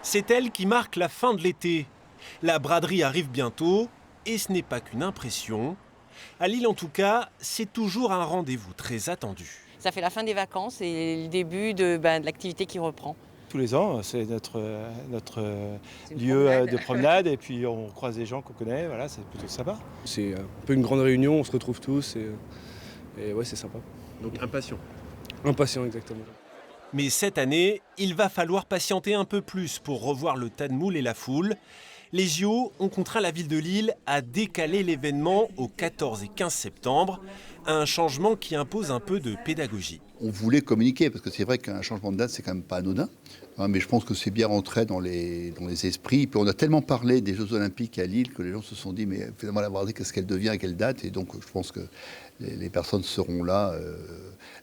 C'est elle qui marque la fin de l'été. La braderie arrive bientôt et ce n'est pas qu'une impression. À Lille en tout cas, c'est toujours un rendez-vous très attendu. Ça fait la fin des vacances et le début de l'activité qui reprend. Tous les ans, c'est notre C'est une lieu promenade. de promenade et puis on croise des gens qu'on connaît, voilà, c'est plutôt sympa. C'est un peu une grande réunion, on se retrouve tous et ouais, c'est sympa. Donc impatient. Impatient, exactement. Mais cette année, il va falloir patienter un peu plus pour revoir le tas de moules et la foule. Les JO ont contraint la ville de Lille à décaler l'événement au 14 et 15 septembre, un changement qui impose un peu de pédagogie. On voulait communiquer, parce que c'est vrai qu'un changement de date, c'est quand même pas anodin. Mais je pense que c'est bien rentré dans les esprits. Puis on a tellement parlé des Jeux Olympiques à Lille que les gens se sont dit, mais finalement, la braderie, qu'est-ce qu'elle devient, à quelle date? Et donc, je pense que les personnes seront là.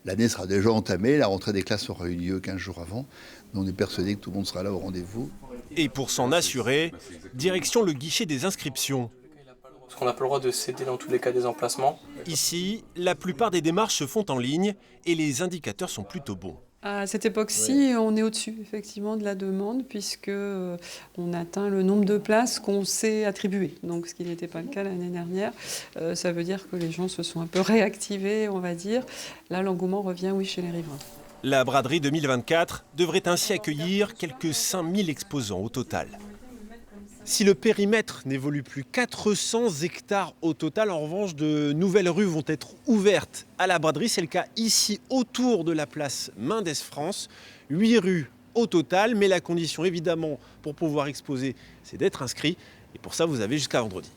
L'année sera déjà entamée, la rentrée des classes aura eu lieu 15 jours avant. Mais on est persuadé que tout le monde sera là au rendez-vous. Et pour s'en assurer, direction le guichet des inscriptions. Parce qu'on n'a pas le droit de céder dans tous les cas des emplacements. Ici, la plupart des démarches se font en ligne et les indicateurs sont plutôt bons. À cette époque-ci, on est au-dessus effectivement de la demande puisque on atteint le nombre de places qu'on s'est attribué. Donc, ce qui n'était pas le cas l'année dernière. Ça veut dire que les gens se sont un peu réactivés, on va dire. Là, l'engouement revient, oui, chez les riverains. La braderie 2024 devrait ainsi accueillir quelques 5000 exposants au total. Si le périmètre n'évolue plus, 400 hectares au total. En revanche, de nouvelles rues vont être ouvertes à la braderie. C'est le cas ici, autour de la place Mendes France. 8 rues au total, mais la condition évidemment pour pouvoir exposer, c'est d'être inscrit. Et pour ça, vous avez jusqu'à vendredi.